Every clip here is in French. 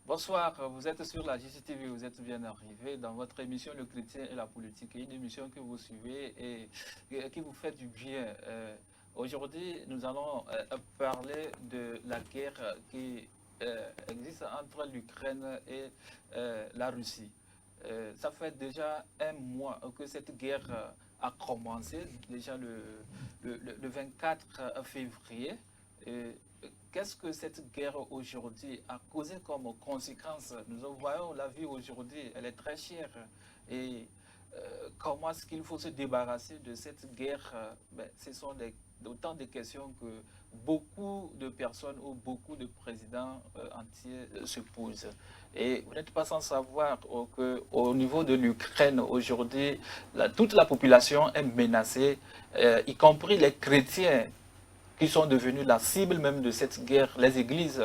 Bonsoir, vous êtes sur la JCTV, vous êtes bien arrivé dans votre émission Le Chrétien et la politique, une émission que vous suivez et qui vous fait du bien. Aujourd'hui, nous allons parler de la guerre qui existe entre l'Ukraine et la Russie. Ça fait déjà un mois que cette guerre a commencé, déjà le 24 février. Et qu'est-ce que cette guerre aujourd'hui a causé comme conséquence? Nous voyons la vie aujourd'hui, elle est très chère. Et comment est-ce qu'il faut se débarrasser de cette guerre? Ce sont autant de questions que beaucoup de personnes ou beaucoup de présidents entiers se posent. Et vous n'êtes pas sans savoir qu'au niveau de l'Ukraine, aujourd'hui, toute la population est menacée, y compris les chrétiens qui sont devenus la cible même de cette guerre. Les églises,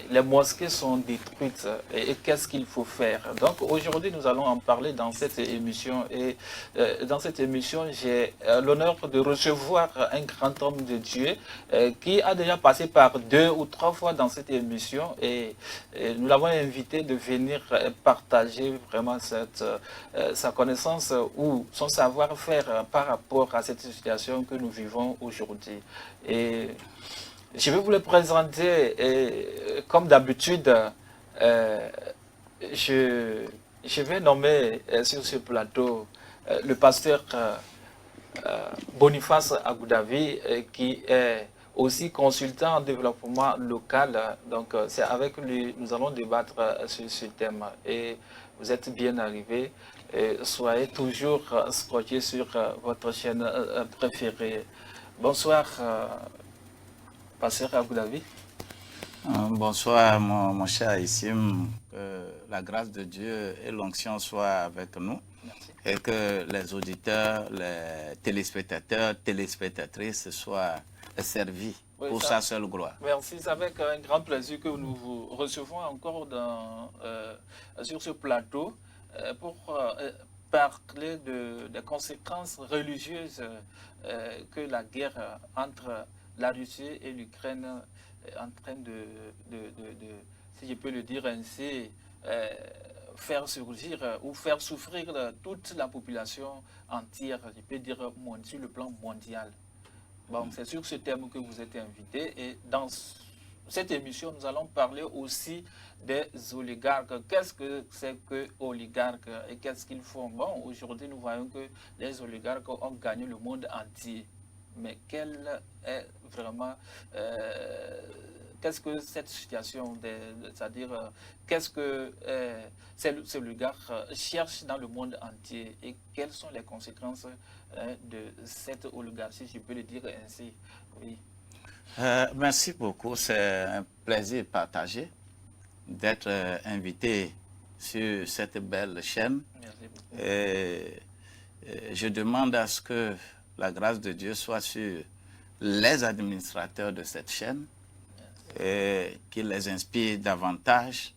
les mosquées sont détruites. Et qu'est-ce qu'il faut faire? Donc aujourd'hui, nous allons en parler dans cette émission. Et dans cette émission, j'ai l'honneur de recevoir un grand homme de Dieu qui a déjà passé par 2 ou 3 fois dans cette émission. Et nous l'avons invité de venir partager vraiment sa connaissance ou son savoir-faire par rapport à cette situation que nous vivons aujourd'hui. Et je vais vous le présenter et, comme d'habitude, euh, je, je vais nommer sur ce plateau le pasteur Boniface Agoudavi qui est aussi consultant en développement local. Donc c'est avec lui nous allons débattre sur ce thème. Et vous êtes bien arrivés. Et soyez toujours scotchés sur votre chaîne préférée. Bonsoir, pasteur Agoudavi. Bonsoir, mon cher Issim. Que la grâce de Dieu et l'onction soient avec nous. Merci. Et que les auditeurs, les téléspectateurs, téléspectatrices soient servis Oui, pour sa seule gloire. merci, c'est avec un grand plaisir que nous vous recevons encore sur ce plateau pour parler des conséquences religieuses que la guerre entre la Russie et l'Ukraine est en train si je peux le dire ainsi, euh, faire surgir ou faire souffrir toute la population entière, je peux dire sur le plan mondial. Bon, c'est sur ce thème que vous êtes invité et dans cette émission, nous allons parler aussi des oligarques. Qu'est-ce que c'est que oligarques et qu'est-ce qu'ils font? Bon, aujourd'hui, nous voyons que les oligarques ont gagné le monde entier. Mais quelle est vraiment, qu'est-ce que cette situation, c'est-à-dire, qu'est-ce que ces oligarques cherchent dans le monde entier et quelles sont les conséquences de cette oligarchie, je peux le dire ainsi. Oui. Merci beaucoup, c'est un plaisir partagé d'être invité sur cette belle chaîne. Merci beaucoup. Et je demande à ce que la grâce de Dieu soit sur les administrateurs de cette chaîne et qu'il les inspire davantage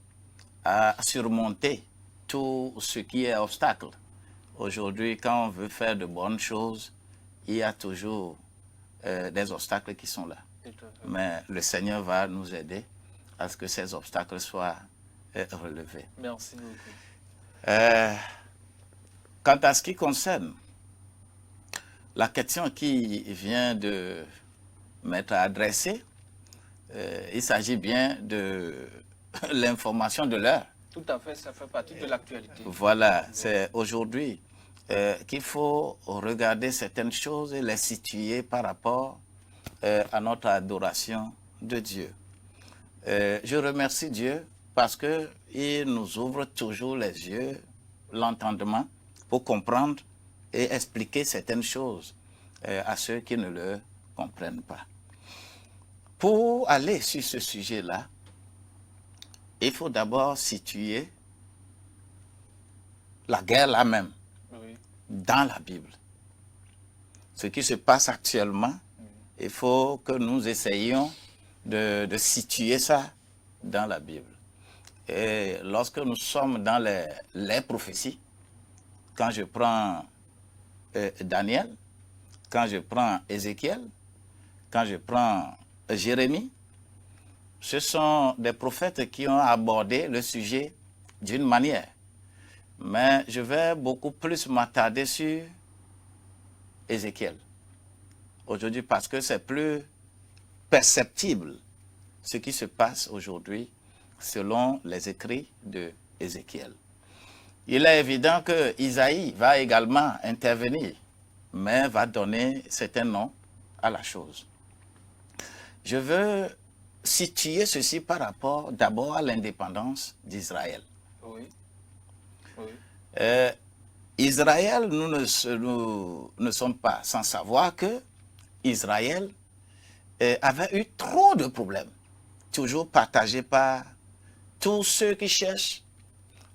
à surmonter tout ce qui est obstacle. Aujourd'hui, quand on veut faire de bonnes choses, il y a toujours des obstacles qui sont là. Mais le Seigneur va nous aider à ce que ces obstacles soient relevés. Merci beaucoup. Quant à ce qui concerne la question qui vient de m'être adressée, il s'agit bien de l'information de l'heure. Tout à fait, ça fait partie de l'actualité. Voilà, c'est aujourd'hui qu'il faut regarder certaines choses et les situer par rapport à notre adoration de Dieu. Je remercie Dieu parce qu'il nous ouvre toujours les yeux, l'entendement, pour comprendre et expliquer certaines choses à ceux qui ne le comprennent pas. Pour aller sur ce sujet-là, il faut d'abord situer la guerre là-même, Oui. dans la Bible. Ce qui se passe actuellement, il faut que nous essayions de situer ça dans la Bible. Et lorsque nous sommes dans les prophéties, quand je prends Daniel, quand je prends Ézéchiel, quand je prends Jérémie, ce sont des prophètes qui ont abordé le sujet d'une manière. Mais je vais beaucoup plus m'attarder sur Ézéchiel aujourd'hui parce que c'est plus perceptible ce qui se passe aujourd'hui selon les écrits de Ézéchiel. Il est évident que Isaïe va également intervenir, mais va donner certains noms à la chose. Je veux situer ceci par rapport d'abord à l'indépendance d'Israël. Oui. Oui. Israël, nous ne sommes pas sans savoir que Israël avait eu trop de problèmes, toujours partagés par tous ceux qui cherchent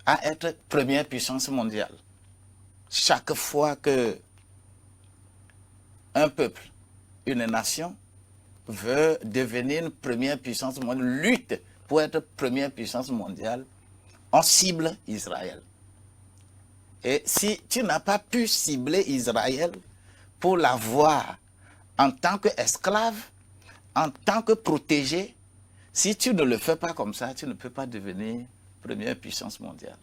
à être première puissance mondiale. Chaque fois que un peuple, une nation, veut devenir une première puissance mondiale, lutte pour être première puissance mondiale, on cible Israël. Et si tu n'as pas pu cibler Israël pour l'avoir en tant qu'esclave, en tant que protégé, si tu ne le fais pas comme ça, tu ne peux pas devenir première puissance mondiale.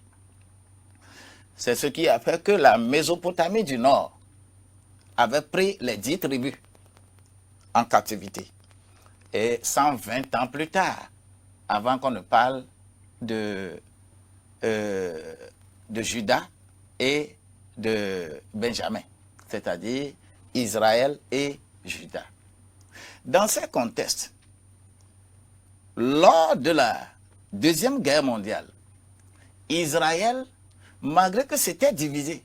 C'est ce qui a fait que la Mésopotamie du Nord avait pris les 10 tribus en captivité. Et 120 ans plus tard, avant qu'on ne parle de Juda et de Benjamin, c'est-à-dire Israël et Juda. Dans ces contextes, lors de la Deuxième Guerre mondiale, Israël, malgré que c'était divisé,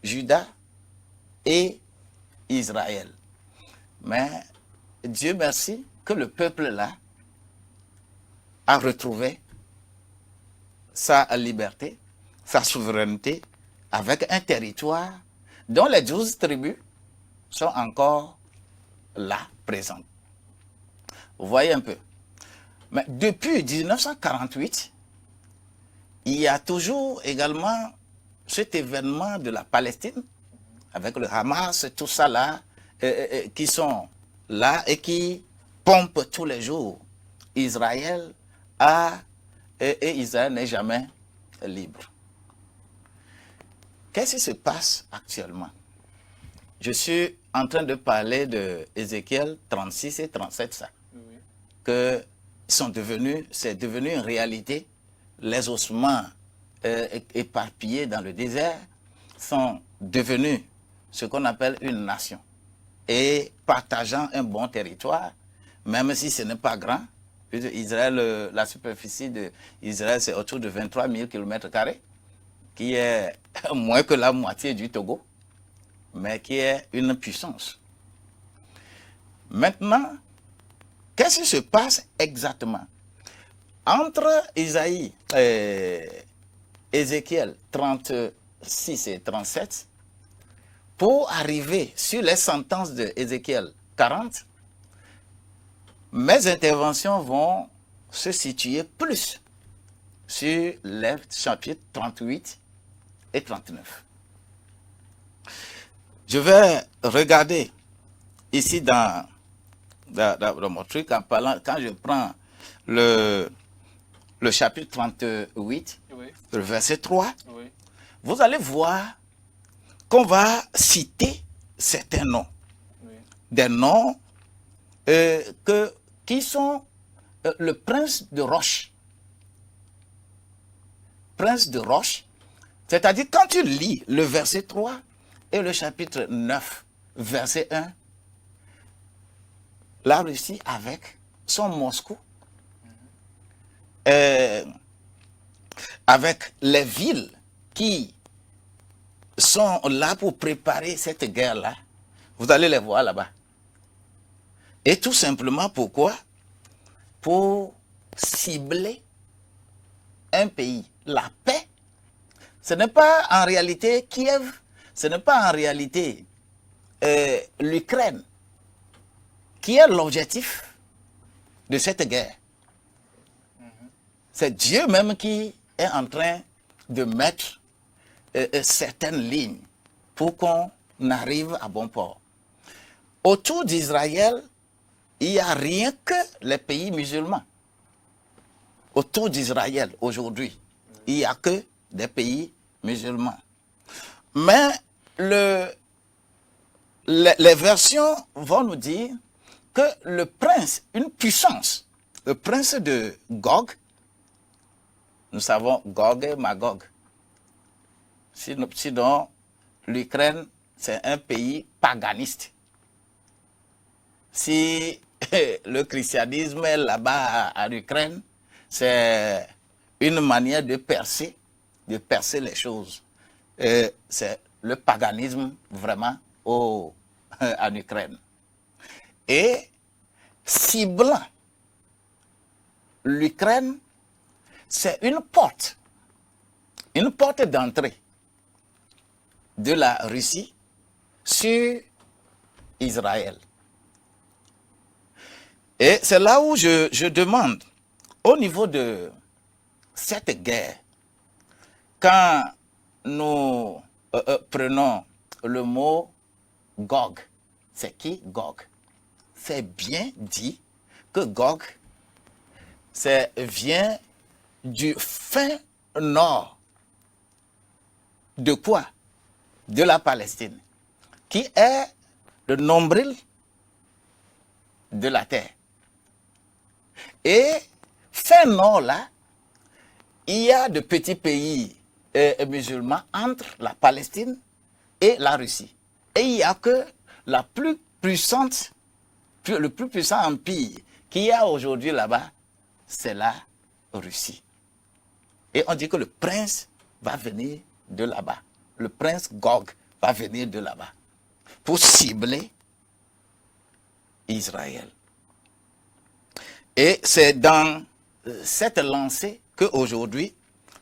Juda et Israël. Mais Dieu merci que le peuple là a retrouvé sa liberté, sa souveraineté, avec un territoire dont les 12 tribus sont encore là, présentes. Vous voyez un peu. Mais depuis 1948, il y a toujours également cet événement de la Palestine, avec le Hamas, tout ça là, qui sont là et qui pompent tous les jours Israël et Israël n'est jamais libre. Qu'est-ce qui se passe actuellement? Je suis en train de parler de Ézéchiel 36 et 37, ça. Oui. Que c'est devenu une réalité. Les ossements éparpillés dans le désert sont devenus ce qu'on appelle une nation. Et partageant un bon territoire, même si ce n'est pas grand. Israël, la superficie d'Israël, c'est autour de 23 000 km², qui est moins que la moitié du Togo, mais qui est une puissance. Maintenant, qu'est-ce qui se passe exactement? Entre Ézéchiel 36 et 37, pour arriver sur les sentences de Ézéchiel 40, mes interventions vont se situer plus sur les chapitres 38 et 39. Je vais regarder ici dans mon truc, en parlant, quand je prends le chapitre 38, Oui. le verset 3, Oui. vous allez voir qu'on va citer certains noms. Oui. Des noms qui sont le prince de Roche. Prince de Roche, c'est-à-dire quand tu lis le verset 3 et le chapitre 9, verset 1, la Russie avec son Moscou, avec les villes qui sont là pour préparer cette guerre-là, vous allez les voir là-bas. Et tout simplement pourquoi? Pour cibler un pays. La paix, ce n'est pas en réalité Kiev, ce n'est pas en réalité l'Ukraine qui est l'objectif de cette guerre. C'est Dieu même qui est en train de mettre certaines lignes pour qu'on arrive à bon port. Autour d'Israël, il n'y a rien que les pays musulmans. autour d'Israël aujourd'hui. Il n'y a que des pays musulmans. Mais les versions vont nous dire que le prince, une puissance, le prince de Gog, nous savons Gog et Magog. Sinon l'Ukraine, c'est un pays paganiste. Si le christianisme est là-bas en Ukraine, c'est une manière de percer les choses. C'est le paganisme vraiment en Ukraine. Et ciblant l'Ukraine, c'est une porte d'entrée de la Russie sur Israël. Et c'est là où je demande, au niveau de cette guerre, quand nous prenons le mot Gog, c'est qui Gog? C'est bien dit que Gog vient du fin nord. De quoi? De la Palestine, qui est le nombril de la terre. Et fin nord là, il y a de petits pays musulmans entre la Palestine et la Russie. Et il n'y a que le plus puissant empire qu'il y a aujourd'hui là-bas, c'est la Russie. Et on dit que le prince va venir de là-bas. Le prince Gog va venir de là-bas pour cibler Israël. Et c'est dans cette lancée qu'aujourd'hui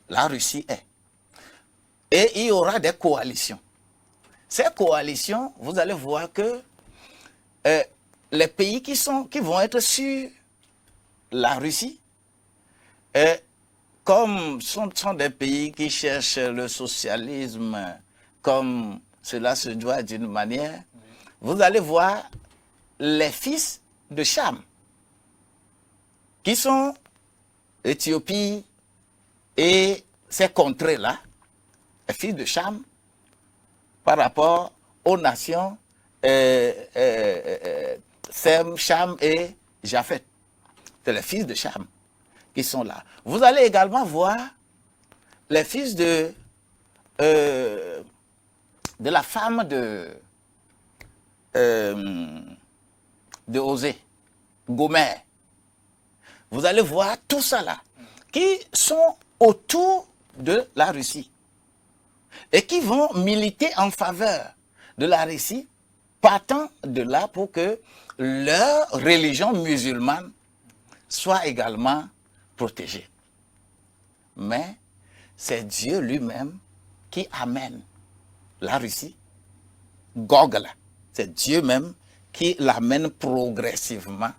la Russie est. Et il y aura des coalitions. Ces coalitions, vous allez voir que les pays qui vont être sur la Russie, comme sont des pays qui cherchent le socialisme comme cela se doit d'une manière, vous allez voir les fils de Cham, qui sont Éthiopie et ces contrées-là, les fils de Cham, par rapport aux nations Sem, Cham et Japhet. C'est les fils de Cham qui sont là. Vous allez également voir les fils de la femme de Osée, Gomer. Vous allez voir tout ça là, qui sont autour de la Russie et qui vont militer en faveur de la Russie, partant de là pour que leur religion musulmane soit également protégée. Mais c'est Dieu lui-même qui amène la Russie, Gog là, c'est Dieu même qui l'amène progressivement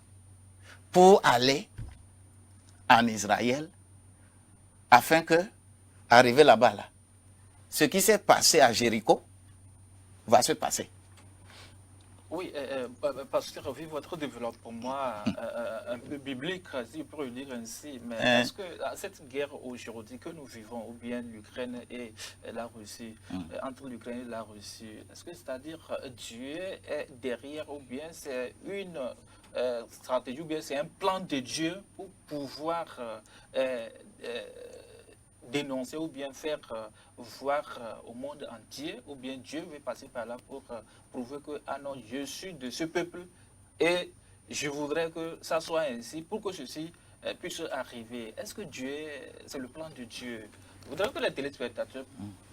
pour aller en Israël, afin que, arrivé là-bas, là, ce qui s'est passé à Jéricho va se passer. Oui, pasteur, vu votre développement un peu biblique, si je peux le dire ainsi, mais est-ce que cette guerre aujourd'hui que nous vivons, ou bien l'Ukraine et la Russie, entre l'Ukraine et la Russie, est-ce que c'est-à-dire Dieu est derrière, ou bien c'est une stratégie, ou bien c'est un plan de Dieu pour pouvoir dénoncer ou bien faire voir au monde entier, ou bien Dieu veut passer par là pour prouver que, ah non, je suis de ce peuple et je voudrais que ça soit ainsi pour que ceci puisse arriver. Est-ce que Dieu, c'est le plan de Dieu? Je voudrais que les téléspectateurs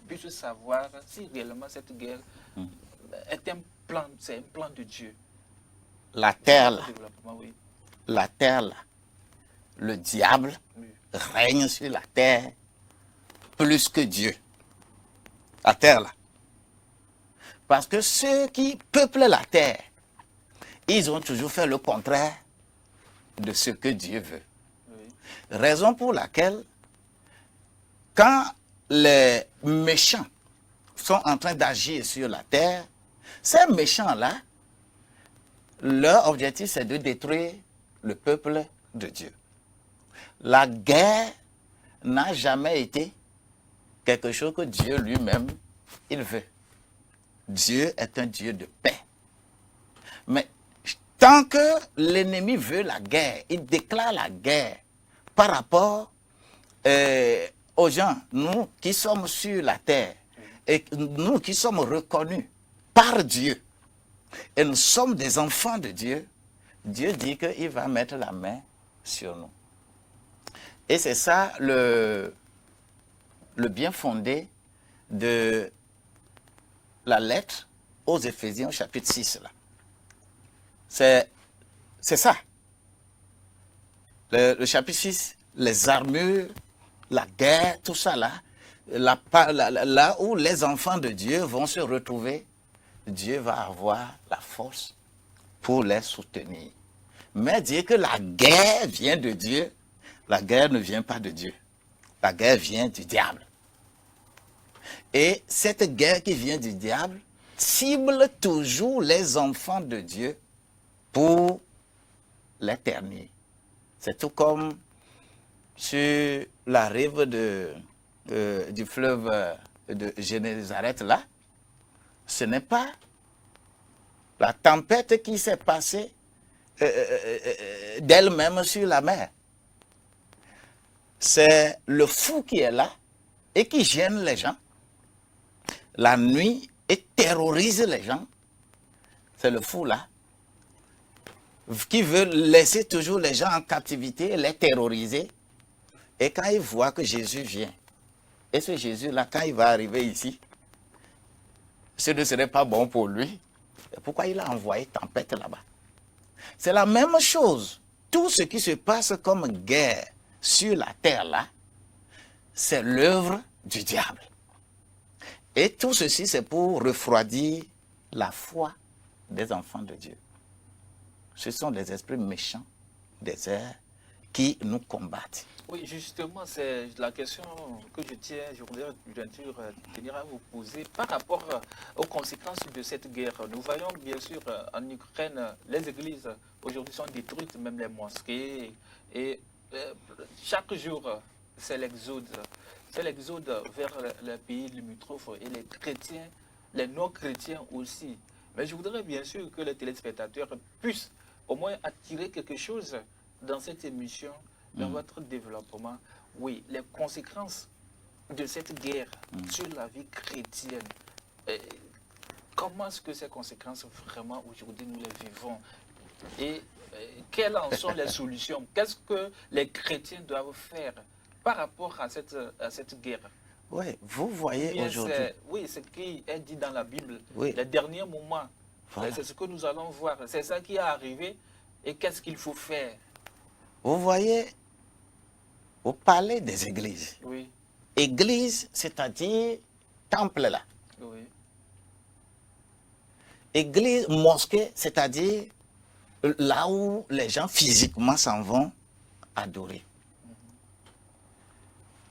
puissent savoir si réellement cette guerre est un plan, c'est un plan de Dieu. La terre là, oui. La terre là, le diable règne sur la terre plus que Dieu. La terre là. Parce que ceux qui peuplent la terre, ils ont toujours fait le contraire de ce que Dieu veut. Oui. Raison pour laquelle, quand les méchants sont en train d'agir sur la terre, ces méchants-là, leur objectif c'est de détruire le peuple de Dieu. La guerre n'a jamais été quelque chose que Dieu lui-même, il veut. Dieu est un Dieu de paix. Mais tant que l'ennemi veut la guerre, il déclare la guerre par rapport aux gens, nous qui sommes sur la terre, et nous qui sommes reconnus par Dieu, et nous sommes des enfants de Dieu, Dieu dit qu'il va mettre la main sur nous. Et c'est ça le bien fondé de la lettre aux Éphésiens, chapitre 6. Là. C'est ça. Le chapitre 6, les armures, la guerre, tout ça là, là où les enfants de Dieu vont se retrouver, Dieu va avoir la force pour les soutenir. Mais dire que la guerre vient de Dieu, la guerre ne vient pas de Dieu. La guerre vient du diable. Et cette guerre qui vient du diable cible toujours les enfants de Dieu pour les ternir. C'est tout comme sur la rive du fleuve de Génézareth là. Ce n'est pas la tempête qui s'est passée d'elle-même sur la mer. C'est le fou qui est là et qui gêne les gens la nuit et terrorise les gens. C'est le fou là qui veut laisser toujours les gens en captivité et les terroriser. Et quand il voit que Jésus vient, et ce Jésus-là, quand il va arriver ici, ce ne serait pas bon pour lui. Et pourquoi il a envoyé tempête là-bas? C'est la même chose. Tout ce qui se passe comme guerre sur la terre là, c'est l'œuvre du diable. Et tout ceci, c'est pour refroidir la foi des enfants de Dieu. Ce sont des esprits méchants des airs qui nous combattent. Oui, justement, c'est la question que je voudrais tenir à vous poser par rapport aux conséquences de cette guerre. Nous voyons bien sûr en Ukraine, les églises aujourd'hui sont détruites, même les mosquées. Et chaque jour, c'est l'exode. C'est l'exode vers les pays limitrophes et les chrétiens, les non-chrétiens aussi. Mais je voudrais bien sûr que les téléspectateurs puissent au moins attirer quelque chose dans cette émission, dans votre développement. Oui, les conséquences de cette guerre sur la vie chrétienne. Comment est-ce que ces conséquences, vraiment, aujourd'hui, nous les vivons? Et quelles en sont les solutions? Qu'est-ce que les chrétiens doivent faire par rapport à cette guerre? Oui, vous voyez aujourd'hui... Oui, ce qui est dit dans la Bible, oui. Les derniers moments, voilà. C'est ce que nous allons voir. C'est ça qui est arrivé. Et qu'est-ce qu'il faut faire? Vous voyez, vous parlez des églises. Oui. Église, c'est-à-dire temple là. Oui. Église, mosquée, c'est-à-dire là où les gens physiquement s'en vont adorer.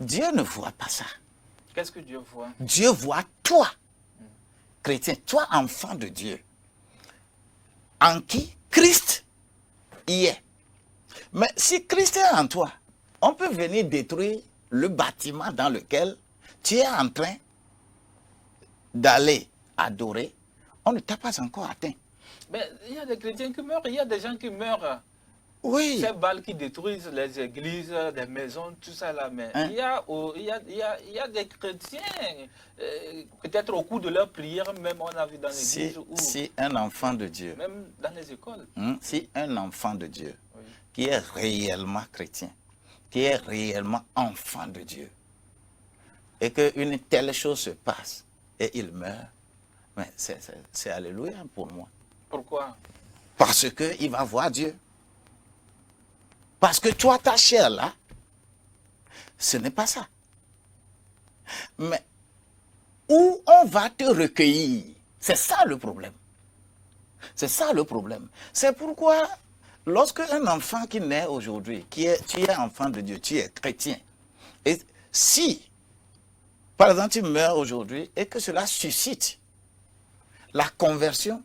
Dieu ne voit pas ça. Qu'est-ce que Dieu voit? Dieu voit toi, chrétien, toi enfant de Dieu, en qui Christ y est. Mais si Christ est en toi, on peut venir détruire le bâtiment dans lequel tu es en train d'aller adorer. On ne t'a pas encore atteint. Mais il y a des chrétiens qui meurent, il y a des gens qui meurent. Oui. Ces balles qui détruisent les églises, les maisons, tout ça là. Mais il y a des chrétiens, peut-être au cours de leur prière, même on a vu dans l'église. Si un enfant de Dieu, même dans les écoles. Si un enfant de Dieu, oui, qui est réellement chrétien, qui est réellement enfant de Dieu, et qu'une telle chose se passe, et il meurt, mais c'est alléluia pour moi. Pourquoi? Parce qu'il va voir Dieu. Parce que toi, ta chair là, ce n'est pas ça. Mais où on va te recueillir, c'est ça le problème. C'est ça le problème. C'est pourquoi, lorsque un enfant qui naît aujourd'hui, tu es enfant de Dieu, tu es chrétien, et si, par exemple, tu meurs aujourd'hui et que cela suscite la conversion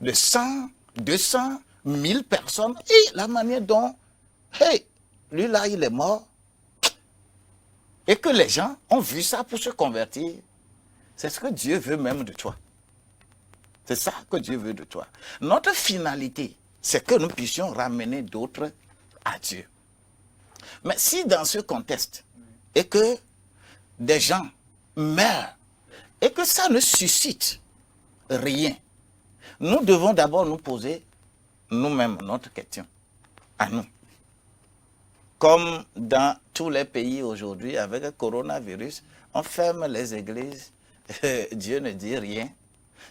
de 100, 200, 1000 personnes, et la manière dont, hey, lui là, il est mort, et que les gens ont vu ça pour se convertir, c'est ce que Dieu veut même de toi. C'est ça que Dieu veut de toi. Notre finalité, c'est que nous puissions ramener d'autres à Dieu. Mais si dans ce contexte, et que des gens meurent, et que ça ne suscite rien, nous devons d'abord nous poser nous-mêmes notre question, à nous. Comme dans tous les pays aujourd'hui, avec le coronavirus, on ferme les églises, Dieu ne dit rien.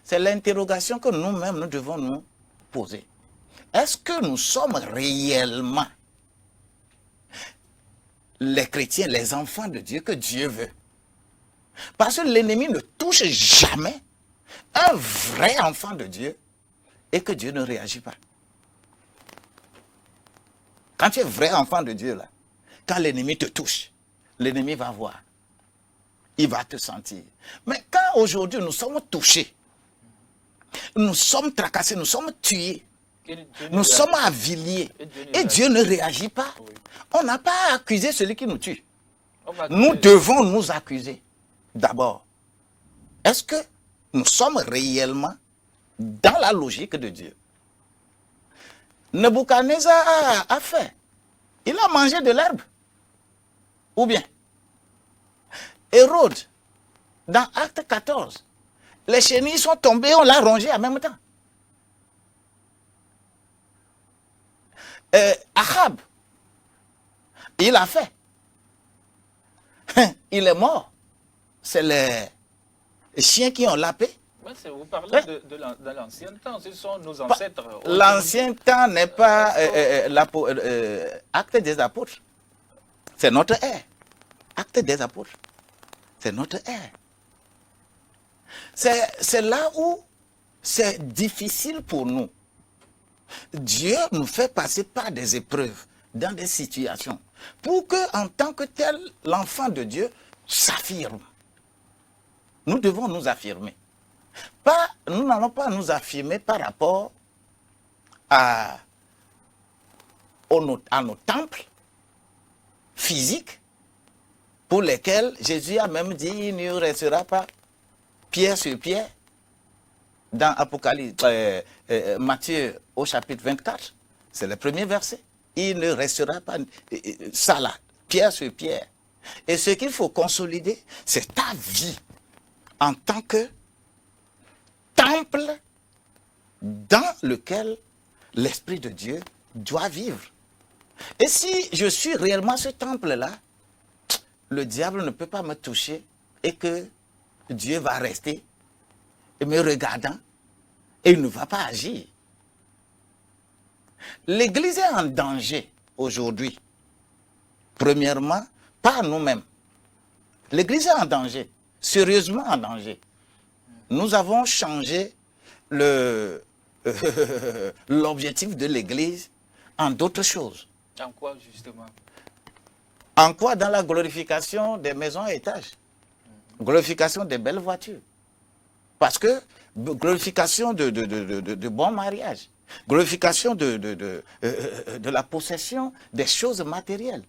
C'est l'interrogation que nous-mêmes, nous devons nous poser. Est-ce que nous sommes réellement les chrétiens, les enfants de Dieu que Dieu veut? Parce que l'ennemi ne touche jamais un vrai enfant de Dieu et que Dieu ne réagit pas. Quand tu es vrai enfant de Dieu, là, quand l'ennemi te touche, l'ennemi va voir. Il va te sentir. Mais quand aujourd'hui nous sommes touchés, nous sommes tracassés, nous sommes tués, nous sommes affiliés, et Dieu ne réagit pas, on n'a pas à accuser celui qui nous tue. Nous devons nous accuser. D'abord, est-ce que nous sommes réellement dans la logique de Dieu? Nebuchadnezzar a fait. Il a mangé de l'herbe. Ou bien, Hérode, dans Acte 14, les chenilles sont tombées, on l'a rongé en même temps. Ahab, il a fait. Il est mort. C'est les chiens qui ont lapé. Vous parlez de l'ancien temps, ce sont nos ancêtres. L'ancien temps n'est pas Acte des apôtres. C'est notre ère. Acte des apôtres. C'est notre ère. C'est là où c'est difficile pour nous. Dieu nous fait passer par des épreuves, dans des situations, pour que, en tant que tel, l'enfant de Dieu s'affirme. Nous devons nous affirmer. Nous n'allons pas nous affirmer par rapport à nos temples physiques, pour lesquels Jésus a même dit il ne restera pas pierre sur pierre. Dans Apocalypse, Matthieu au chapitre 24, c'est le premier verset. Il ne restera pas ça là, pierre sur pierre. Et ce qu'il faut consolider, c'est ta vie en tant que temple dans lequel l'Esprit de Dieu doit vivre. Et si je suis réellement ce temple-là, le diable ne peut pas me toucher et que Dieu va rester me regardant et il ne va pas agir. L'Église est en danger aujourd'hui. Premièrement, pas nous-mêmes. L'Église est en danger, sérieusement en danger. Nous avons changé l'objectif de l'Église en d'autres choses. En quoi, justement? En quoi? Dans la glorification des maisons à étages. Glorification des belles voitures. Parce que glorification de bons mariages. Glorification de la possession des choses matérielles.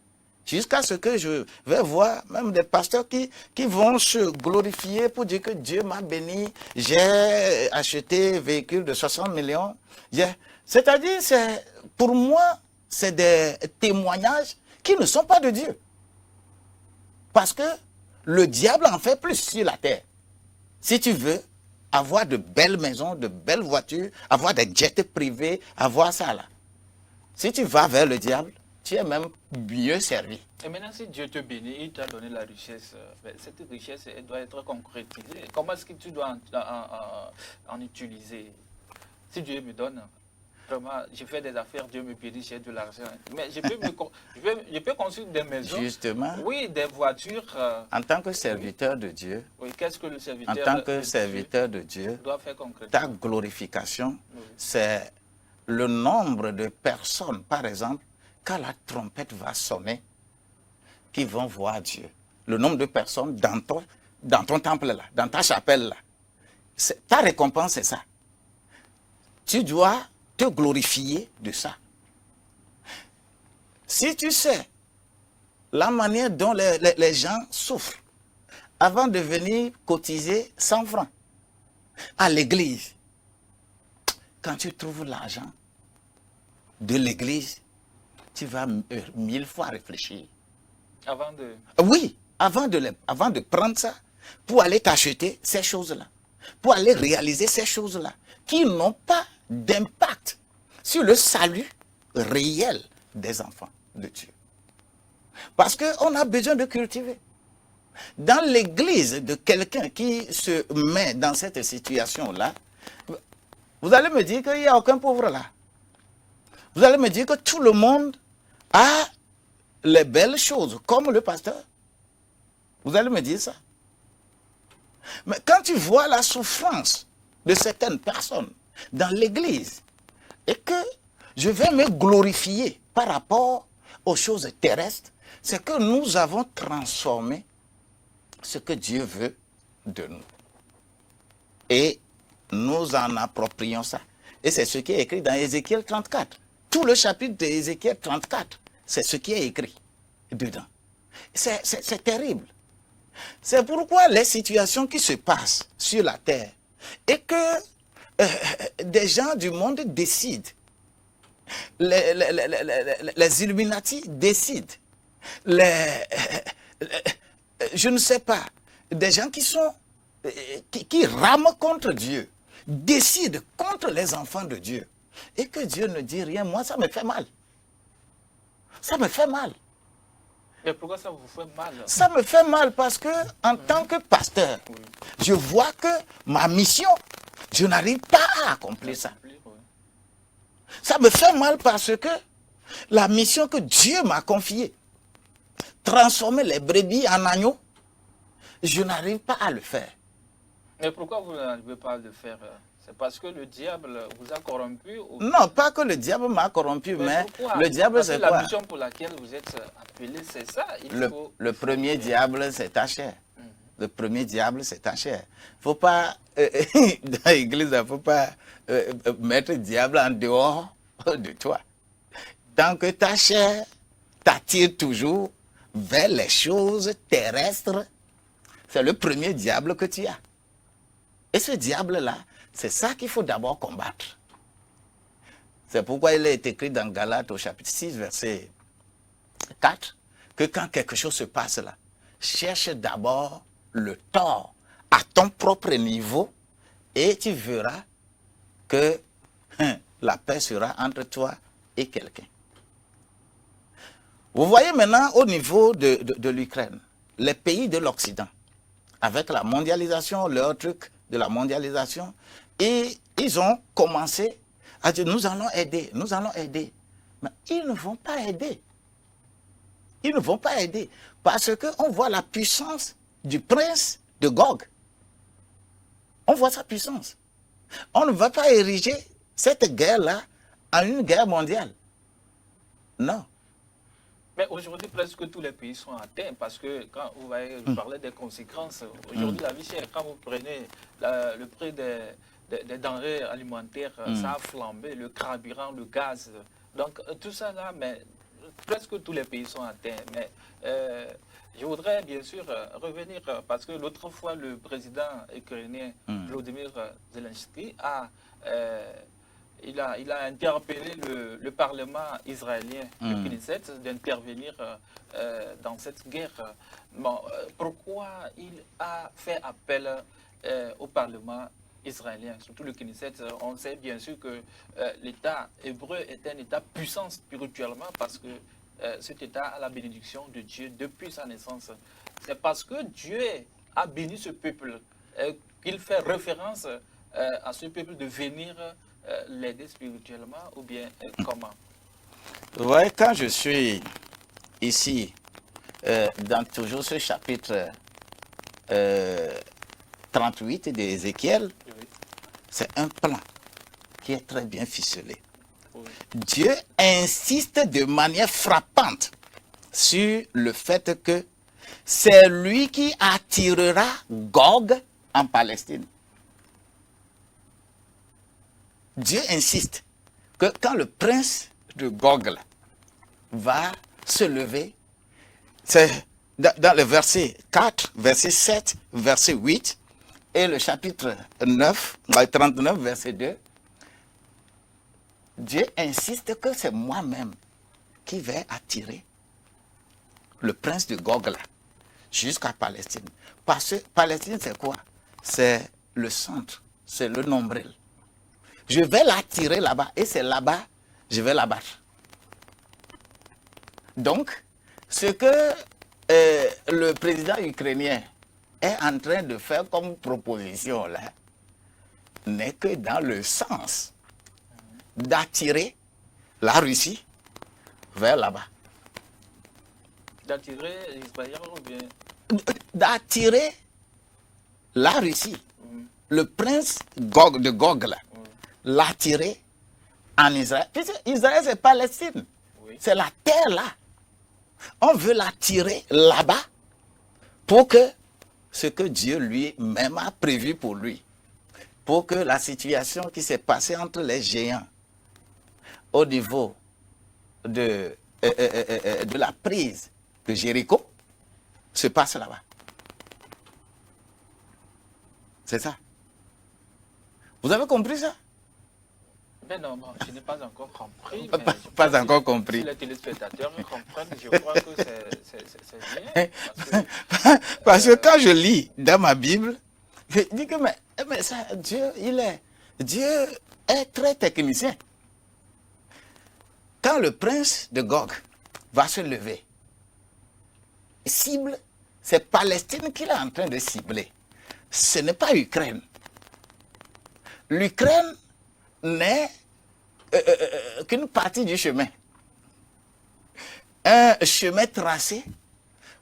Jusqu'à ce que je vais voir même des pasteurs qui vont se glorifier pour dire que Dieu m'a béni, j'ai acheté un véhicule de 60 millions. C'est-à-dire, pour moi, c'est des témoignages qui ne sont pas de Dieu. Parce que le diable en fait plus sur la terre. Si tu veux avoir de belles maisons, de belles voitures, avoir des jets privés, avoir ça là. Si tu vas vers le diable, tu es même mieux servi. Et maintenant, si Dieu te bénit, il t'a donné la richesse, cette richesse, elle doit être concrétisée. Comment est-ce que tu dois en utiliser? Si Dieu me donne, vraiment, je fais des affaires, Dieu me bénit, j'ai de l'argent. Mais je peux construire des maisons. Justement. Oui, des voitures. En tant que serviteur de Dieu, oui, qu'est-ce que le serviteur en tant que serviteur de Dieu, doit faire concrètement? Ta glorification, c'est le nombre de personnes, par exemple, quand la trompette va sonner, qui vont voir Dieu. Le nombre de personnes dans ton temple là, dans ta chapelle là. Ta récompense, c'est ça. Tu dois te glorifier de ça. Si tu sais la manière dont les gens souffrent avant de venir cotiser 100 francs à l'église. Quand tu trouves l'argent de l'église, tu vas 1000 fois réfléchir. Avant de... Oui, avant de prendre ça, pour aller t'acheter ces choses-là, pour aller réaliser ces choses-là, qui n'ont pas d'impact sur le salut réel des enfants de Dieu. Parce qu'on a besoin de cultiver. Dans l'église de quelqu'un qui se met dans cette situation-là, vous allez me dire qu'il n'y a aucun pauvre là. Vous allez me dire que tout le monde a les belles choses, comme le pasteur. Vous allez me dire ça. Mais quand tu vois la souffrance de certaines personnes dans l'église, et que je vais me glorifier par rapport aux choses terrestres, c'est que nous avons transformé ce que Dieu veut de nous. Et nous en approprions ça. Et c'est ce qui est écrit dans Ézéchiel 34. Tout le chapitre d'Ézéchiel 34, c'est ce qui est écrit dedans. C'est terrible. C'est pourquoi les situations qui se passent sur la terre et que des gens du monde décident, les Illuminati décident, je ne sais pas, des gens qui rament contre Dieu, décident contre les enfants de Dieu, et que Dieu ne dit rien, moi ça me fait mal. Ça me fait mal. Mais pourquoi ça vous fait mal? Ça me fait mal parce que, en tant que pasteur, je vois que ma mission, je n'arrive pas à accomplir ça. Ça me fait mal parce que la mission que Dieu m'a confiée, transformer les brebis en agneaux, je n'arrive pas à le faire. Mais pourquoi vous n'arrivez pas à le faire? C'est parce que le diable vous a corrompu? Ou... Non, pas que le diable m'a corrompu, mais le diable c'est quoi? La mission pour laquelle vous êtes appelé, c'est ça. Le premier diable, c'est ta chair. Le premier diable, c'est ta chair. Faut pas, dans l'église, il ne faut pas mettre le diable en dehors de toi. Tant que ta chair t'attire toujours vers les choses terrestres, c'est le premier diable que tu as. Et ce diable-là, c'est ça qu'il faut d'abord combattre. C'est pourquoi il est écrit dans Galates au chapitre 6, verset 4, que quand quelque chose se passe là, cherche d'abord le tort à ton propre niveau et tu verras que la paix sera entre toi et quelqu'un. Vous voyez maintenant au niveau de l'Ukraine, les pays de l'Occident, avec la mondialisation, leur truc de la mondialisation, et ils ont commencé à dire nous allons aider, nous allons aider. Mais ils ne vont pas aider. Ils ne vont pas aider parce qu'on voit la puissance du prince de Gog. On voit sa puissance. On ne va pas ériger cette guerre-là en une guerre mondiale. Non. Mais aujourd'hui, presque tous les pays sont atteints parce que quand vous parlez des conséquences, aujourd'hui, la vie chère, quand vous prenez le prix des denrées alimentaires, ça a flambé, le carburant, le gaz. Donc, tout ça là, mais presque tous les pays sont atteints. Mais je voudrais bien sûr revenir parce que l'autre fois, le président ukrainien Volodymyr Zelensky il a interpellé le Parlement israélien, le Knesset, d'intervenir dans cette guerre. Bon, pourquoi il a fait appel au Parlement israélien, surtout le Knesset? On sait bien sûr que l'État hébreu est un État puissant spirituellement parce que cet État a la bénédiction de Dieu depuis sa naissance. C'est parce que Dieu a béni ce peuple qu'il fait référence à ce peuple de venir l'aider spirituellement ou bien comment? Vous voyez, quand je suis ici, dans toujours ce chapitre 38 d'Ézéchiel, c'est un plan qui est très bien ficelé. Oui. Dieu insiste de manière frappante sur le fait que c'est lui qui attirera Gog en Palestine. Dieu insiste que quand le prince de Gog va se lever, c'est dans le verset 4, verset 7, verset 8 et le chapitre 9, 39, verset 2. Dieu insiste que c'est moi-même qui vais attirer le prince de Gog là, jusqu'à Palestine. Parce que Palestine, c'est quoi? C'est le centre, c'est le nombril. Je vais l'attirer là-bas et c'est là-bas, je vais l'abattre. Donc, ce que le président ukrainien est en train de faire comme proposition là, n'est que dans le sens d'attirer la Russie vers là-bas. D'attirer Israël ou bien? D'attirer la Russie, le prince Gog, de Gog là, l'attirer en Israël. Puisque Israël, c'est Palestine. Oui. C'est la terre là. On veut l'attirer là-bas pour que ce que Dieu lui-même a prévu pour lui, pour que la situation qui s'est passée entre les géants au niveau de la prise de Jéricho se passe là-bas. C'est ça. Vous avez compris ça? Ben non, je n'ai pas encore compris. Pas encore compris. Si les téléspectateurs me comprennent, je crois que c'est bien. Parce que quand je lis dans ma Bible, je dis que mais ça, Dieu est très technicien. Quand le prince de Gog va se lever, cible, c'est Palestine qu'il est en train de cibler. Ce n'est pas Ukraine. L'Ukraine n'est qu'une partie du chemin. Un chemin tracé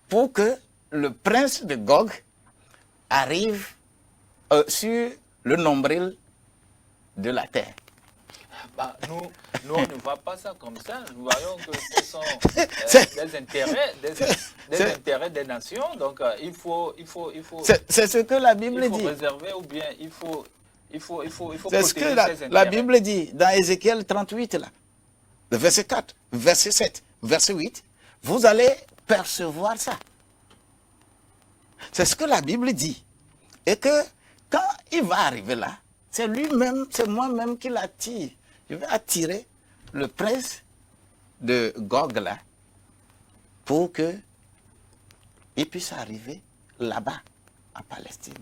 pour que le prince de Gog arrive sur le nombril de la terre. Bah, nous, on ne voit pas ça comme ça. Nous voyons que ce sont des intérêts des nations. Donc, il faut c'est ce que la Bible dit. Réserver ou bien il faut c'est ce que la Bible dit dans Ézéchiel 38, là, le verset 4, verset 7, verset 8. Vous allez percevoir ça. C'est ce que la Bible dit. Et que quand il va arriver là, c'est lui-même, c'est moi-même qui l'attire. Je vais attirer le prince de Gog là pour qu'il puisse arriver là-bas, en Palestine.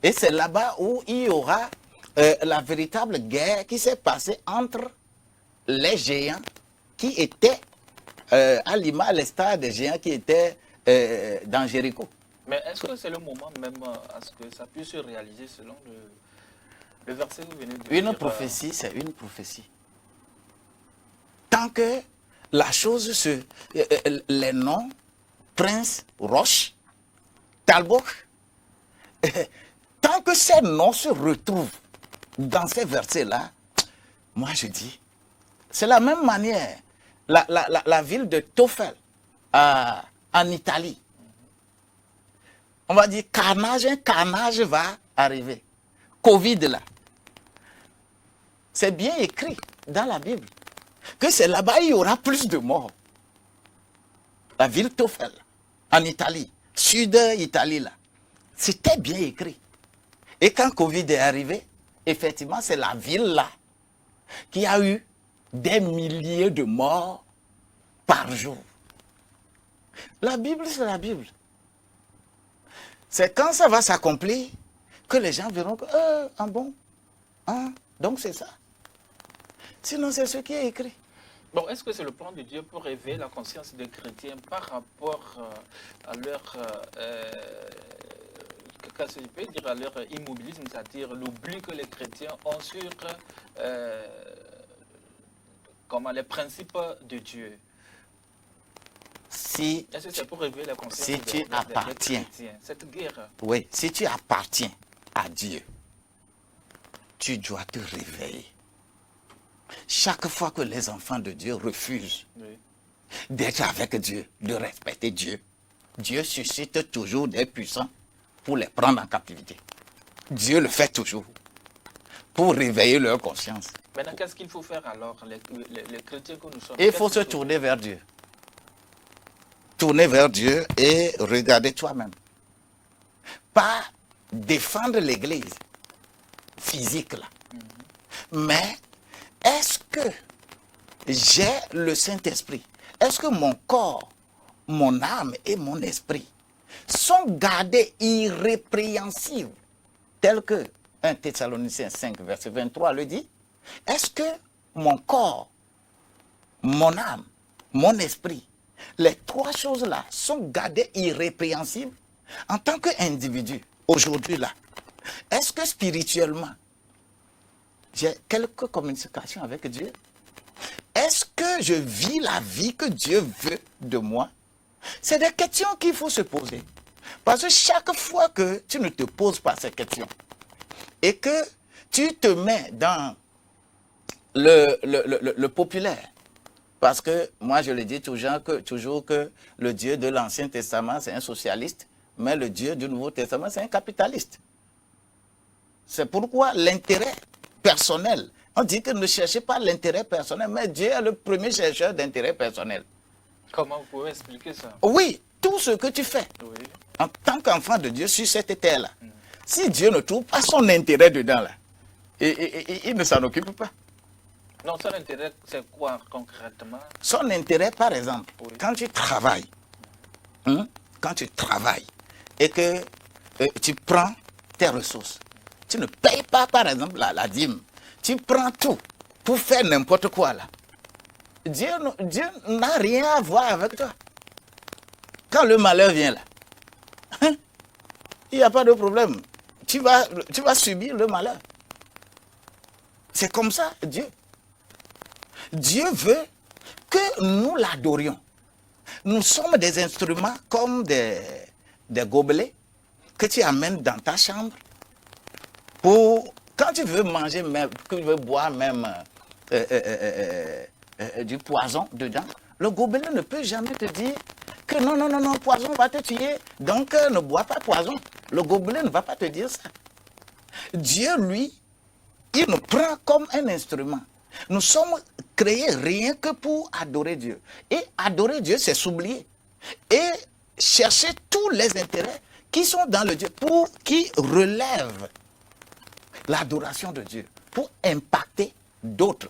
Et c'est là-bas où il y aura la véritable guerre qui s'est passée entre les géants qui étaient à l'instar des géants qui étaient dans Jéricho. Mais est-ce que c'est le moment même à ce que ça puisse se réaliser selon le verset que vous venez de dire? Une prophétie, c'est une prophétie. Tant que la chose les noms, Prince, Roche, Talbot, tant que ces noms se retrouvent dans ces versets-là, moi je dis, c'est la même manière. La ville de Tophel, en Italie, on va dire un carnage va arriver. Covid là. C'est bien écrit dans la Bible que c'est là-bas il y aura plus de morts. La ville Tophel, en Italie, sud-Italie là. C'était bien écrit. Et quand Covid est arrivé, effectivement, c'est la ville là qui a eu des milliers de morts par jour. La Bible, c'est la Bible. C'est quand ça va s'accomplir que les gens verront que, ah bon, hein, donc c'est ça. Sinon, c'est ce qui est écrit. Bon, est-ce que c'est le plan de Dieu pour réveiller la conscience des chrétiens par rapport à leur, qu'est-ce que je peux dire, à leur immobilisme, c'est-à-dire l'oubli que les chrétiens ont sur les principes de Dieu? Est-ce que c'est pour réveiller la conscience des chrétiens, cette guerre? Oui, si tu appartiens à Dieu, tu dois te réveiller. Chaque fois que les enfants de Dieu refusent d'être avec Dieu, de respecter Dieu, Dieu suscite toujours des puissants pour les prendre en captivité. Dieu le fait toujours pour réveiller leur conscience. Maintenant, qu'est-ce qu'il faut faire alors, les chrétiens que nous sommes? Il faut se tourner vers Dieu. tourner vers Dieu et regarder toi-même. Pas défendre l'église physique là. Mais est-ce que j'ai le Saint-Esprit? Est-ce que mon corps, mon âme et mon esprit sont gardés irrépréhensibles, tel que 1 Thessaloniciens 5, verset 23 le dit? Est-ce que mon corps, mon âme, mon esprit, les trois choses-là sont gardées irrépréhensibles en tant qu'individu, aujourd'hui là? Est-ce que spirituellement, j'ai quelques communications avec Dieu? Est-ce que je vis la vie que Dieu veut de moi? C'est des questions qu'il faut se poser. Parce que chaque fois que tu ne te poses pas ces questions et que tu te mets dans le populaire, parce que moi je le dis toujours que le Dieu de l'Ancien Testament c'est un socialiste, mais le Dieu du Nouveau Testament c'est un capitaliste. C'est pourquoi l'intérêt personnel, on dit que ne cherchez pas l'intérêt personnel, mais Dieu est le premier chercheur d'intérêt personnel. Comment vous pouvez expliquer ça? Oui, tout ce que tu fais en tant qu'enfant de Dieu sur cette terre-là, si Dieu ne trouve pas son intérêt dedans, là, il ne s'en occupe pas. Non, son intérêt, c'est quoi concrètement? Son intérêt, par exemple, quand tu travailles, et que tu prends tes ressources, tu ne payes pas, par exemple, la dîme, tu prends tout pour faire n'importe quoi là. Dieu n'a rien à voir avec toi. Quand le malheur vient là, il n'y a pas de problème. Tu vas subir le malheur. C'est comme ça, Dieu. Dieu veut que nous l'adorions. Nous sommes des instruments comme des gobelets que tu amènes dans ta chambre pour, quand tu veux manger, même, que tu veux boire même du poison dedans, le gobelet ne peut jamais te dire que non, poison va te tuer, donc ne bois pas poison. Le gobelet ne va pas te dire ça. Dieu, lui, il nous prend comme un instrument. Nous sommes créés rien que pour adorer Dieu. Et adorer Dieu, c'est s'oublier. Et chercher tous les intérêts qui sont dans le Dieu, qui relèvent l'adoration de Dieu, pour impacter d'autres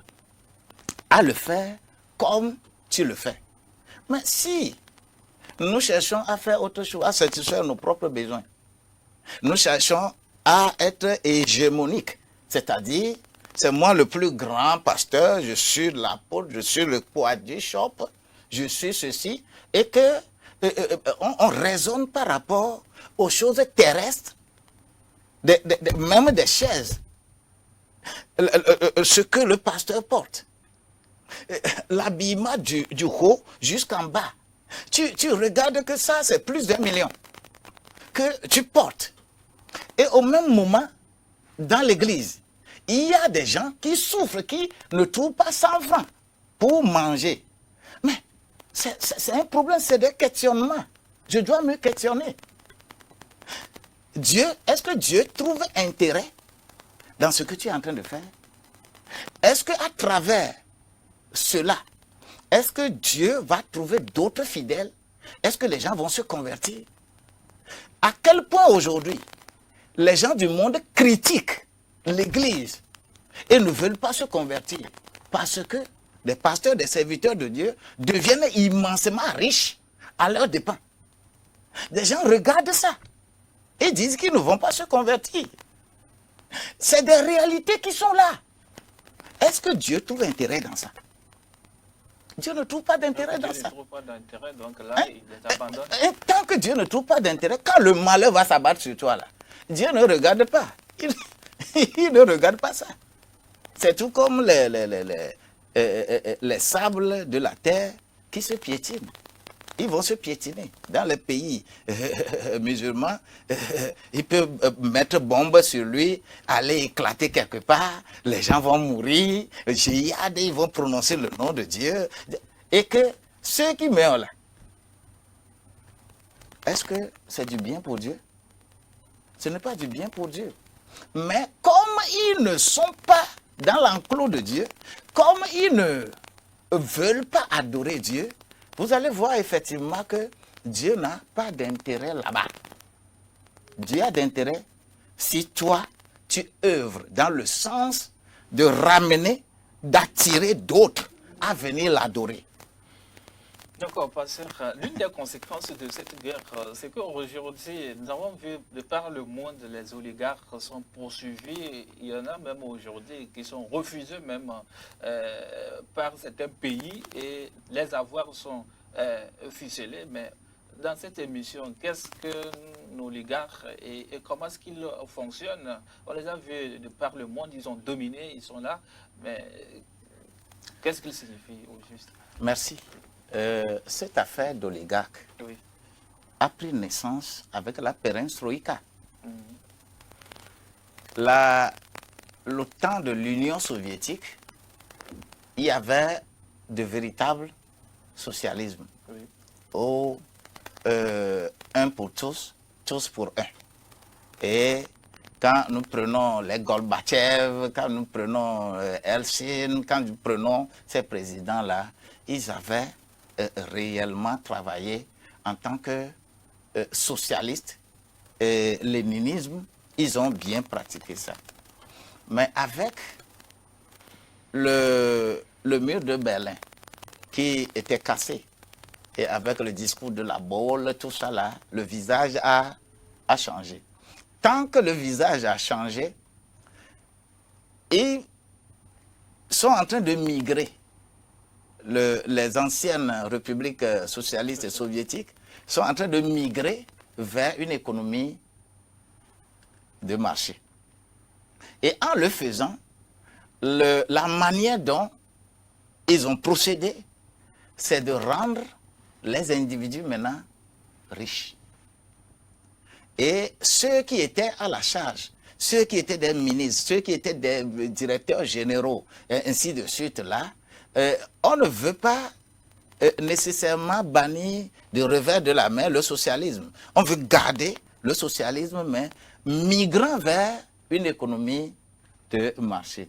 à le faire comme tu le fais. Mais si nous cherchons à faire autre chose, à satisfaire nos propres besoins, nous cherchons à être hégémoniques, c'est-à-dire, c'est moi le plus grand pasteur, je suis l'apôtre, je suis le quadrichop, je suis ceci, et que on raisonne par rapport aux choses terrestres, même des chaises, ce que le pasteur porte, l'habillement du haut jusqu'en bas. Tu regardes que ça, c'est plus d'1 million que tu portes. Et au même moment, dans l'église, il y a des gens qui souffrent, qui ne trouvent pas 100 francs pour manger. Mais c'est un problème, c'est des questionnements. Je dois me questionner. Dieu, est-ce que Dieu trouve intérêt dans ce que tu es en train de faire? Est-ce qu'à travers cela, est-ce que Dieu va trouver d'autres fidèles? Est-ce que les gens vont se convertir? À quel point aujourd'hui, les gens du monde critiquent l'Église et ne veulent pas se convertir parce que des pasteurs, des serviteurs de Dieu deviennent immensément riches à leurs dépens. Des gens regardent ça et disent qu'ils ne vont pas se convertir. C'est des réalités qui sont là. Est-ce que Dieu trouve intérêt dans ça? Dieu ne trouve pas d'intérêt dans ça. Dieu ne trouve pas d'intérêt, donc là, il les abandonne. Et tant que Dieu ne trouve pas d'intérêt, quand le malheur va s'abattre sur toi, là, Dieu ne regarde pas. Il ne regarde pas ça. C'est tout comme les sables de la terre qui se piétinent. Ils vont se piétiner. Dans les pays musulmans, ils peuvent mettre bombe sur lui, aller éclater quelque part, les gens vont mourir, ils vont prononcer le nom de Dieu. Et que ceux qui meurent là, est-ce que c'est du bien pour Dieu? Ce n'est pas du bien pour Dieu. Mais comme ils ne sont pas dans l'enclos de Dieu, comme ils ne veulent pas adorer Dieu, vous allez voir effectivement que Dieu n'a pas d'intérêt là-bas. Dieu a d'intérêt si toi, tu œuvres dans le sens de ramener, d'attirer d'autres à venir l'adorer. D'accord, pasteur. L'une des conséquences de cette guerre, c'est qu'aujourd'hui, nous avons vu, de par le monde, les oligarques sont poursuivis. Il y en a même aujourd'hui qui sont refusés même par certains pays et les avoirs sont ficelés. Mais dans cette émission, qu'est-ce que nos oligarques et comment est-ce qu'ils fonctionnent? On les a vus de par le monde, ils ont dominé, ils sont là. Mais qu'est-ce qu'ils signifient au juste? Merci. Cette affaire d'oligarque Oui. a pris naissance avec la perestroïka. Mhm. Le temps de l'Union soviétique, il y avait de véritables socialismes. Oui. Où un pour tous pour un. Et quand nous prenons les Gorbatchev, quand nous prenons Eltsine, quand nous prenons ces présidents-là, ils avaient réellement travaillé en tant que socialistes. Et léninisme, ils ont bien pratiqué ça. Mais avec le mur de Berlin qui était cassé, et avec le discours de la Baule, tout ça là, le visage a changé. Tant que le visage a changé, ils sont en train de migrer. Les anciennes républiques socialistes et soviétiques sont en train de migrer vers une économie de marché. Et en le faisant, la manière dont ils ont procédé, c'est de rendre les individus maintenant riches. Et ceux qui étaient à la charge, ceux qui étaient des ministres, ceux qui étaient des directeurs généraux, et ainsi de suite là, on ne veut pas nécessairement bannir du revers de la main le socialisme. On veut garder le socialisme, mais migrant vers une économie de marché.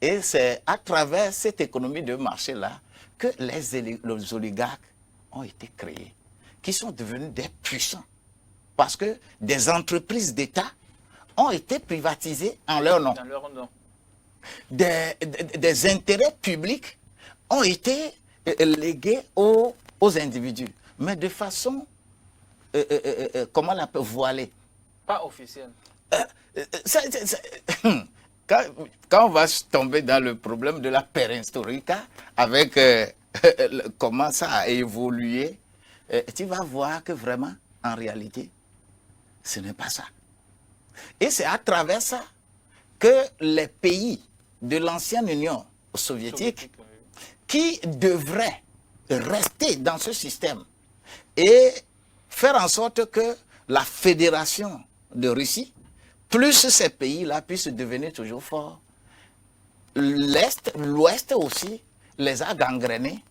Et c'est à travers cette économie de marché-là que les oligarques ont été créés, qui sont devenus des puissants. Parce que des entreprises d'État ont été privatisées en leur nom. Dans leur nom. Des intérêts publics ont été légués aux individus, mais de façon, comment on appelle, voilée. Pas officielle. Quand on va tomber dans le problème de la perestroïka, avec comment ça a évolué, tu vas voir que vraiment, en réalité, ce n'est pas ça. Et c'est à travers ça que les pays de l'ancienne Union soviétique qui devraient rester dans ce système et faire en sorte que la fédération de Russie, plus ces pays-là puissent devenir toujours forts, l'Est, l'Ouest aussi, les a gangrénés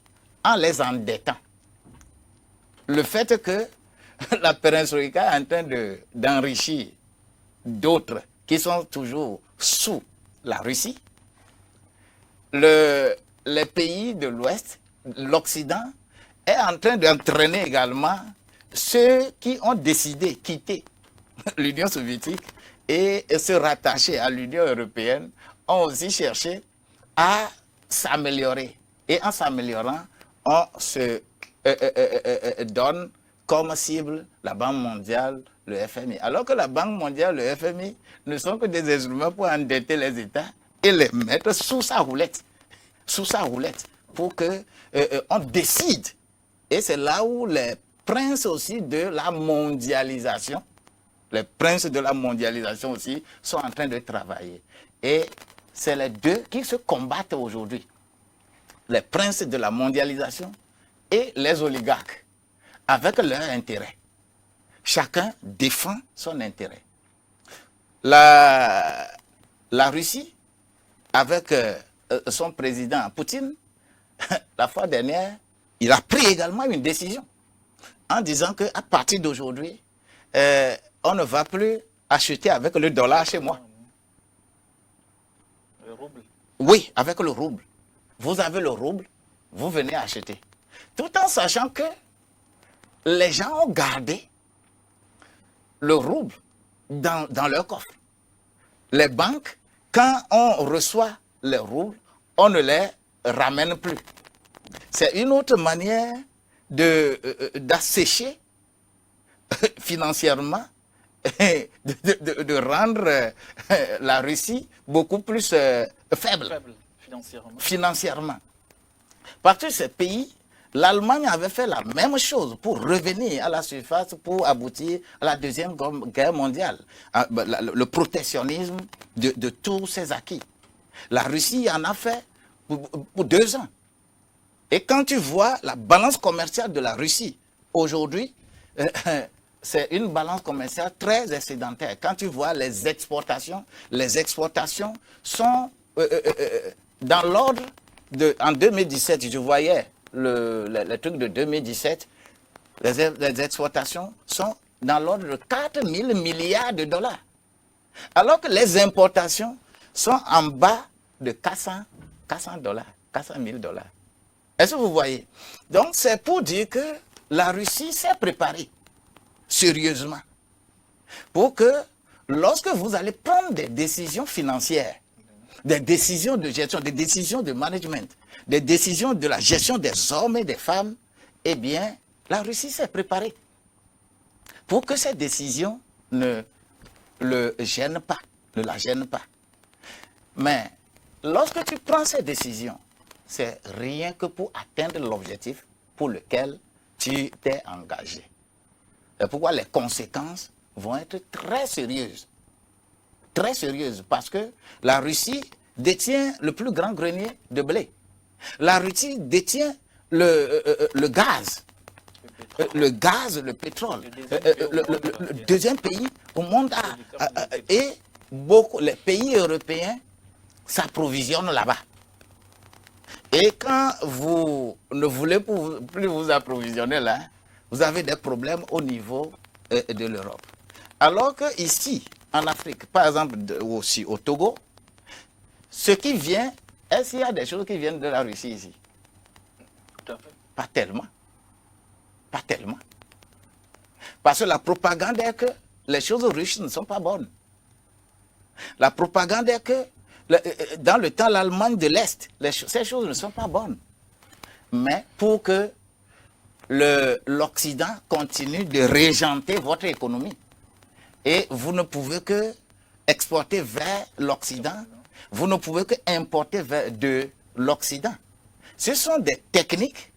en les endettant. Le fait que la perestroïka est en train d'enrichir d'autres qui sont toujours sous la Russie, les pays de l'Ouest, l'Occident, est en train d'entraîner également ceux qui ont décidé de quitter l'Union soviétique et se rattacher à l'Union européenne, ont aussi cherché à s'améliorer. Et en s'améliorant, on se donne comme cible la Banque mondiale, le FMI. Alors que la Banque mondiale, le FMI, ne sont que des instruments pour endetter les États et les mettre sous sa roulette. Sous sa roulette. Pour qu'on décide. Et c'est là où les princes aussi de la mondialisation, les princes de la mondialisation aussi, sont en train de travailler. Et c'est les deux qui se combattent aujourd'hui. Les princes de la mondialisation et les oligarques, avec leur intérêt. Chacun défend son intérêt. La Russie, avec son président Poutine, la fois dernière, il a pris également une décision en disant qu'à partir d'aujourd'hui, on ne va plus acheter avec le dollar chez moi. Le rouble. Oui, avec le rouble. Vous avez le rouble, vous venez acheter. Tout en sachant que les gens ont gardé le rouble dans leur coffre. Les banques, quand on reçoit les roubles, on ne les ramène plus. C'est une autre manière d'assécher financièrement et de rendre la Russie beaucoup plus faible financièrement. Parce que ces pays, l'Allemagne avait fait la même chose pour revenir à la surface, pour aboutir à la Deuxième Guerre mondiale. Le protectionnisme de tous ses acquis. La Russie en a fait pour 2 ans. Et quand tu vois la balance commerciale de la Russie aujourd'hui, c'est une balance commerciale très excédentaire. Quand tu vois les exportations sont dans l'ordre de... En 2017, je voyais le truc de 2017, les exportations sont dans l'ordre de 4 000 milliards de dollars. Alors que les importations sont en bas de 400 dollars, 400 000 dollars. Est-ce que vous voyez? Donc, c'est pour dire que la Russie s'est préparée sérieusement pour que lorsque vous allez prendre des décisions financières, des décisions de gestion, des décisions de management, des décisions de la gestion des hommes et des femmes, eh bien, la Russie s'est préparée pour que ces décisions ne la gênent pas. Mais lorsque tu prends ces décisions, c'est rien que pour atteindre l'objectif pour lequel tu t'es engagé. C'est pourquoi les conséquences vont être très sérieuses. Très sérieuses, parce que la Russie détient le plus grand grenier de blé. La Russie détient le gaz. Le gaz, le pétrole. Le deuxième pays au monde et les pays européens s'approvisionnent là-bas. Et quand vous ne voulez plus vous approvisionner là, vous avez des problèmes au niveau de l'Europe. Alors que ici, en Afrique, par exemple aussi au Togo, ce qui vient, est-ce qu'il y a des choses qui viennent de la Russie ici? Tout à fait. Pas tellement. Pas tellement. Parce que la propagande est que les choses russes ne sont pas bonnes. La propagande est que dans le temps, l'Allemagne de l'Est, ces choses ne sont pas bonnes. Mais pour que l'Occident continue de régenter votre économie, et vous ne pouvez que exporter vers l'Occident, vous ne pouvez que importer de l'Occident. Ce sont des techniques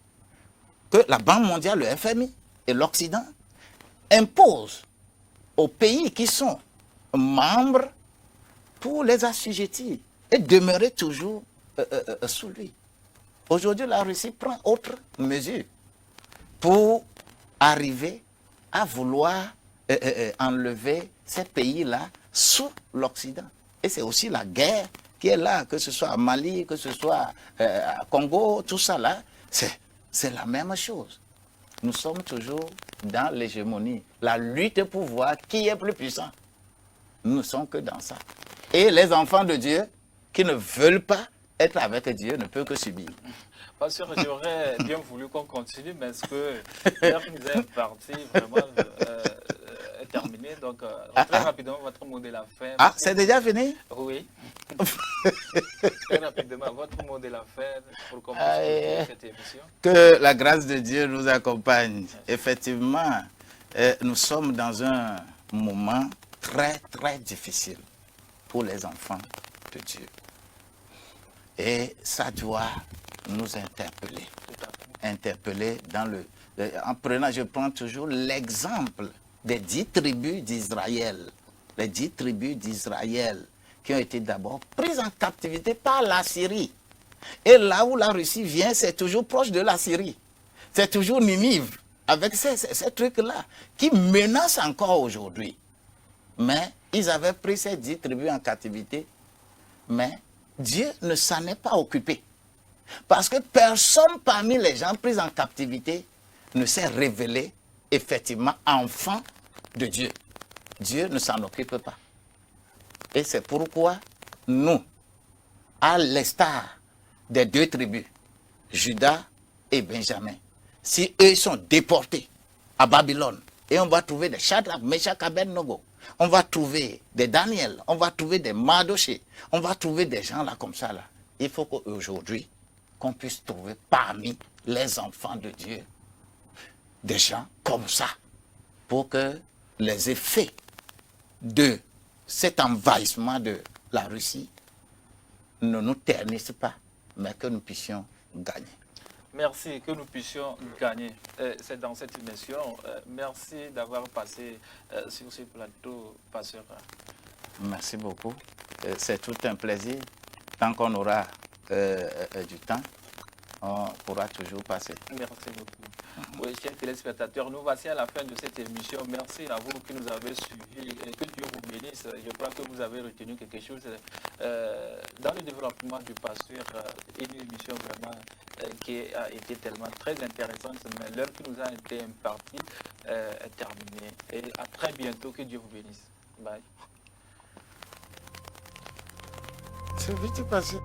que la Banque mondiale, le FMI et l'Occident imposent aux pays qui sont membres pour les assujettir et demeurer toujours sous lui. Aujourd'hui, la Russie prend autre mesure pour arriver à vouloir enlever ces pays-là sous l'Occident. Et c'est aussi la guerre qui est là, que ce soit à Mali, que ce soit à Congo, tout ça là, c'est la même chose. Nous sommes toujours dans l'hégémonie, la lutte pour voir qui est plus puissant. Nous ne sommes que dans ça. Et les enfants de Dieu qui ne veulent pas être avec Dieu ne peuvent que subir. Pasteur, j'aurais bien voulu qu'on continue, mais est-ce que l'heure nous est partie vraiment est terminée. Donc, très rapidement, votre mot de la fin. Ah, c'est déjà fini? Oui. Très rapidement, votre mot de la fin pour qu'on puisse continuer cette émission. Que la grâce de Dieu nous accompagne. Effectivement, nous sommes dans un moment très, très difficile pour les enfants de Dieu. Et ça doit nous interpeller. Interpeller dans je prends toujours l'exemple des 10 tribus d'Israël. Les 10 tribus d'Israël qui ont été d'abord prises en captivité par la Syrie. Et là où la Russie vient, c'est toujours proche de la Syrie. C'est toujours Ninive, avec ces trucs-là, qui menacent encore aujourd'hui. Mais ils avaient pris ces 10 tribus en captivité, mais Dieu ne s'en est pas occupé. Parce que personne parmi les gens pris en captivité ne s'est révélé effectivement enfant de Dieu. Dieu ne s'en occupe pas. Et c'est pourquoi nous, à l'instar des 2 tribus, Judas et Benjamin, si eux sont déportés, à Babylone. Et on va trouver des Shadrach, Meshach, Abednego. On va trouver des Daniel, on va trouver des Mardoché, on va trouver des gens là comme ça là. Il faut qu'aujourd'hui, qu'on puisse trouver parmi les enfants de Dieu des gens comme ça, pour que les effets de cet envahissement de la Russie ne nous ternissent pas, mais que nous puissions gagner. Merci, que nous puissions gagner. C'est dans cette émission. Merci d'avoir passé sur ce plateau, Pasteur. Merci beaucoup. C'est tout un plaisir. Tant qu'on aura du temps, on pourra toujours passer. Merci beaucoup. Oui, chers téléspectateurs, nous voici à la fin de cette émission. Merci à vous qui nous avez suivis et que Dieu vous bénisse. Je crois que vous avez retenu quelque chose dans le développement du pasteur. Une émission vraiment qui a été tellement très intéressante, mais l'heure qui nous a été impartie est terminée. Et à très bientôt, que Dieu vous bénisse. Bye. C'est vite passé.